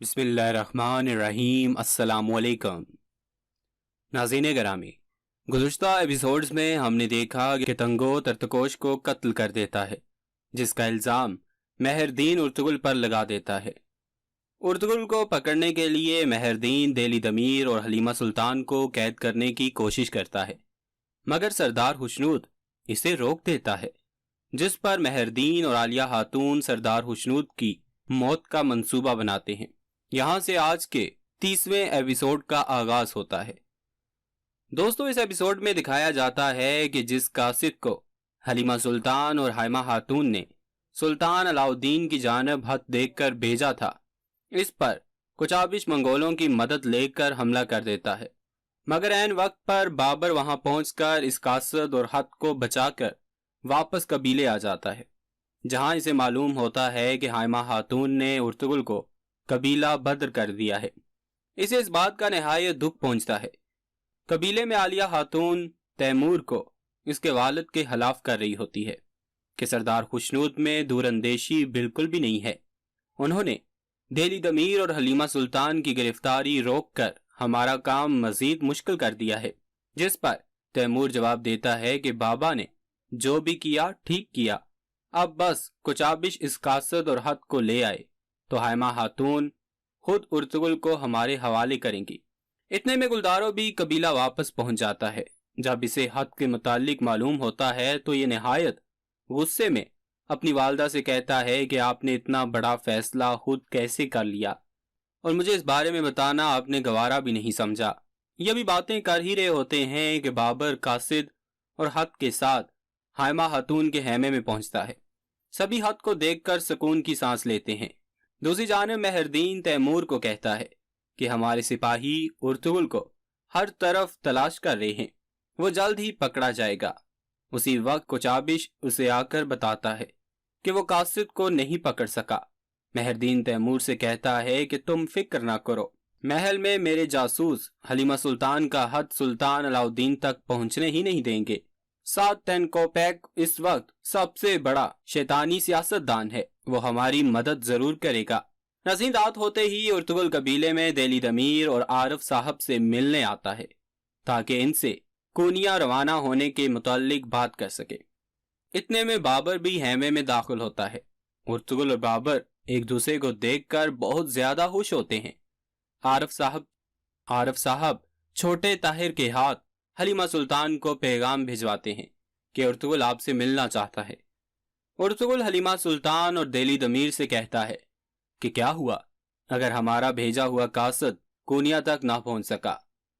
बिस्मिल्लाहिर्रहमानिर्रहीम। अस्सलामुअलैकुम नाज़रीन गिरामी, गुज़श्ता एपिसोड्स में हमने देखा कि तंगो तरतकोश को कत्ल कर देता है, जिसका इल्ज़ाम मेहरदीन उर्तुगुल पर लगा देता है। उर्तुगुल को पकड़ने के लिए मेहरदीन देली दमीर और हलीमा सुल्तान को कैद करने की कोशिश करता है, मगर सरदार हुस्नूद इसे रोक देता है, जिस पर मेहरदीन और आलिया खातून सरदार हुस्नूद की मौत का मंसूबा बनाते हैं। यहाँ से आज के 30वें एपिसोड का आगाज होता है। दोस्तों, इस एपिसोड में दिखाया जाता है कि जिस कासिद को हलीमा सुल्तान और हाइमा खातून ने सुल्तान अलाउद्दीन की जानब हथ देखकर भेजा था, इस पर कुचाबिश मंगोलों की मदद लेकर हमला कर देता है, मगर ऐन वक्त पर बाबर वहां पहुंचकर इस कासिद और हथ को बचाकर वापस कबीले आ जाता है, जहां इसे मालूम होता है कि हाइमा खातून ने उर्तुगुल को कबीला बद्र कर दिया है। इसे इस बात का नहायत दुख पहुंचता है। कबीले में आलिया खातून तैमूर को इसके वालिद के खिलाफ कर रही होती है कि सरदार खुशनूद में दूरअंदेशी बिल्कुल भी नहीं है। उन्होंने देली दमीर और हलीमा सुल्तान की गिरफ्तारी रोककर हमारा काम मजीद मुश्किल कर दिया है, जिस पर तैमूर जवाब देता है कि बाबा ने जो भी किया ठीक किया, अब बस कुचाबिश इस कासद और हद को ले आए तो हाइमा खातून खुद उर्तुगुल को हमारे हवाले करेंगी। इतने में गुलदारो भी कबीला वापस पहुंच जाता है। जब इसे हद के मुतालिक मालूम होता है तो ये निहायत गुस्से में अपनी वालदा से कहता है कि आपने इतना बड़ा फैसला खुद कैसे कर लिया और मुझे इस बारे में बताना आपने गवारा भी नहीं समझा। ये भी बातें कर ही रहे होते हैं कि बाबर कासिद और हद के साथ हाइमा खातून के हैमे में पहुंचता है। सभी हद को देखकर सुकून की सांस लेते हैं। दूसरी जानिब मेहरदीन तैमूर को कहता है कि हमारे सिपाही उर्तुगुल को हर तरफ तलाश कर रहे हैं, वो जल्द ही पकड़ा जाएगा। उसी वक्त कुचाबिश उसे आकर बताता है कि वो कासिद को नहीं पकड़ सका। मेहरदीन तैमूर से कहता है कि तुम फिक्र ना करो, महल में मेरे जासूस हलीमा सुल्तान का हद सुल्तान अलाउद्दीन तक पहुंचने ही नहीं देंगे। 7 तेनकोपैक इस वक्त सबसे बड़ा शैतानी सियासतदान है, वो हमारी मदद जरूर करेगा। नाज़रीन, रात होते ही उर्तुगुल कबीले में देली दमीर और आरफ साहब से मिलने आता है ताकि इनसे कूनिया रवाना होने के मुताल्लिक बात कर सके। इतने में बाबर भी हैमे में दाखिल होता है। उर्तुगुल और बाबर एक दूसरे को देखकर बहुत ज्यादा खुश होते हैं। आरफ साहब छोटे ताहिर के हाथ हलीमा सुल्तान को पैगाम भिजवाते हैं कि उर्तुगुल आपसे मिलना चाहता है। उर्तुगुल हलीमा सुल्तान और देली दमीर से कहता है कि क्या हुआ अगर हमारा भेजा हुआ कासद कूनिया तक ना पहुंच सका,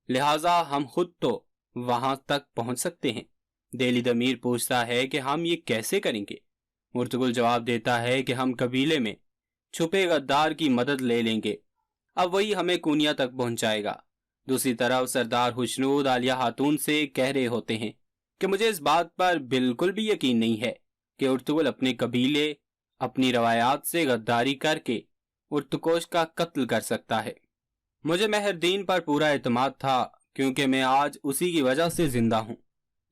लिहाजा हम खुद तो वहां तक पहुंच सकते हैं। देली दमीर पूछता है कि हम ये कैसे करेंगे। उर्तुगुल जवाब देता है कि हम कबीले में छुपे गद्दार की मदद ले लेंगे, अब वही हमें कूनिया तक पहुंचाएगा। दूसरी तरफ सरदार हुस्नूद आलिया खातून से कह रहे होते हैं कि मुझे इस बात पर बिल्कुल भी यकीन नहीं है कि उर्तुगुल अपने कबीले अपनी रवायात से गद्दारी करके उर्तुकोश का कत्ल कर सकता है। मुझे मेहरदीन पर पूरा एतमाद था क्योंकि मैं आज उसी की वजह से जिंदा हूँ,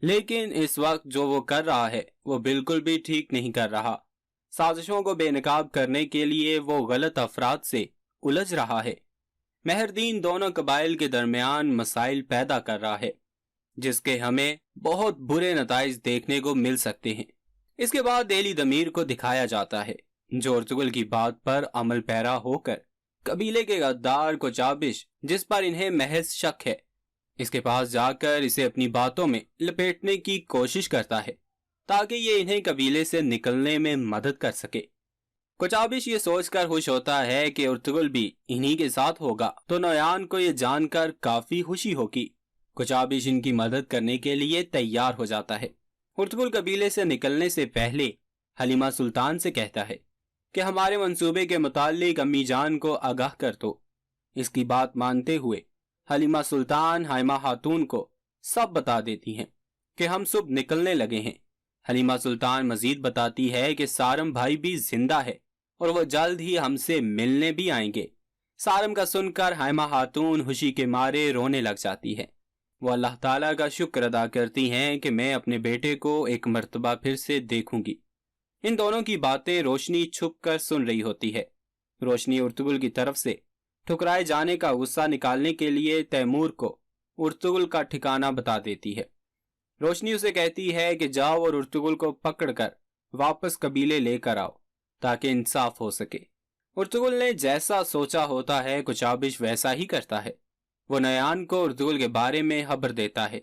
लेकिन इस वक्त जो वो कर रहा है वो बिल्कुल भी ठीक नहीं कर रहा। साजिशों को बेनकाब करने के लिए वो गलत अफराद से उलझ रहा है। मेहरदीन दोनों कबाइल के दरमियान मसाइल पैदा कर रहा है, जिसके हमें बहुत बुरे नताइज देखने को मिल सकते हैं। इसके बाद देली दमीर को दिखाया जाता है जो उर्तुगुल की बात पर अमल पैरा होकर कबीले के गद्दार कुचाबिश, जिस पर इन्हें महज शक है, इसके पास जाकर इसे अपनी बातों में लपेटने की कोशिश करता है ताकि ये इन्हें कबीले से निकलने में मदद कर सके। कुचाबिश ये सोचकर खुश होता है कि उर्तुगुल भी इन्हीं के साथ होगा तो नौयान को ये जानकर काफी खुशी होगी। कुचाबिश इनकी मदद करने के लिए तैयार हो जाता है। उर्तुगुल कबीले से निकलने से पहले हलीमा सुल्तान से कहता है कि हमारे मंसूबे के मुतालिक अम्मी जान को आगाह कर दो। इसकी बात मानते हुए हलीमा सुल्तान हाइमा खातून को सब बता देती हैं कि हम सुबह निकलने लगे हैं। हलीमा सुल्तान मजीद बताती है कि सारम भाई भी जिंदा है और वो जल्द ही हमसे मिलने भी आएंगे। सारम का सुनकर हाइमा खातून खुशी के मारे रोने लग जाती है। वो अल्लाह ताला का शुक्र अदा करती हैं कि मैं अपने बेटे को एक मर्तबा फिर से देखूंगी। इन दोनों की बातें रोशनी छुप कर सुन रही होती है। रोशनी उर्तुगुल की तरफ से ठुकराए जाने का गुस्सा निकालने के लिए तैमूर को उर्तुगुल का ठिकाना बता देती है। रोशनी उसे कहती है कि जाओ और उर्तुगुल को पकड़कर वापस कबीले लेकर आओ ताकि इंसाफ हो सके। उर्तुगुल ने जैसा सोचा होता है कुछ आबिश वैसा ही करता है। वो नयान को उर्तुगुल के बारे में खबर देता है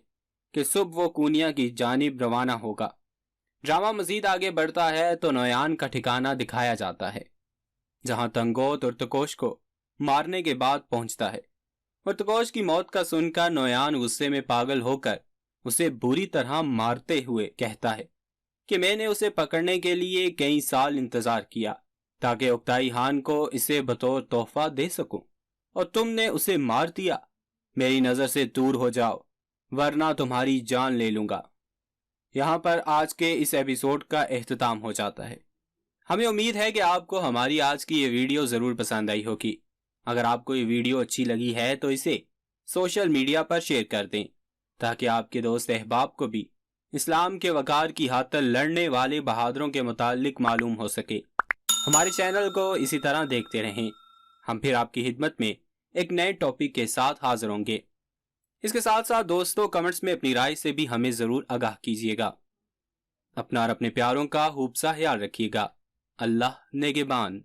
कि सुबह वो कूनिया की जानिब रवाना होगा। ड्रामा मजीद आगे बढ़ता है तो नयान का ठिकाना दिखाया जाता है जहां तंगोत उर्तकोश को मारने के बाद पहुंचता है। उर्तकोश की मौत का सुनकर नयान गुस्से में पागल होकर उसे बुरी तरह मारते हुए कहता है कि मैंने उसे पकड़ने के लिए कई साल इंतजार किया ताकि उक्ताई खान को इसे बतौर तोहफा दे सकूं, और तुमने उसे मार दिया। मेरी नजर से दूर हो जाओ वरना तुम्हारी जान ले लूंगा। यहाँ पर आज के इस एपिसोड का एख्तिताम हो जाता है। हमें उम्मीद है कि आपको हमारी आज की ये वीडियो ज़रूर पसंद आई होगी। अगर आपको ये वीडियो अच्छी लगी है तो इसे सोशल मीडिया पर शेयर कर दें ताकि आपके दोस्त अहबाब को भी इस्लाम के वकार की खातिर लड़ने वाले बहादुरों के मुतालिक मालूम हो सके। हमारे चैनल को इसी तरह देखते रहें। हम फिर आपकी खिदमत में एक नए टॉपिक के साथ हाजिर होंगे। इसके साथ साथ दोस्तों कमेंट्स में अपनी राय से भी हमें ज़रूर आगाह कीजिएगा। अपना और अपने प्यारों का खूब सा ख्याल रखिएगा। अल्लाह नेगेबान।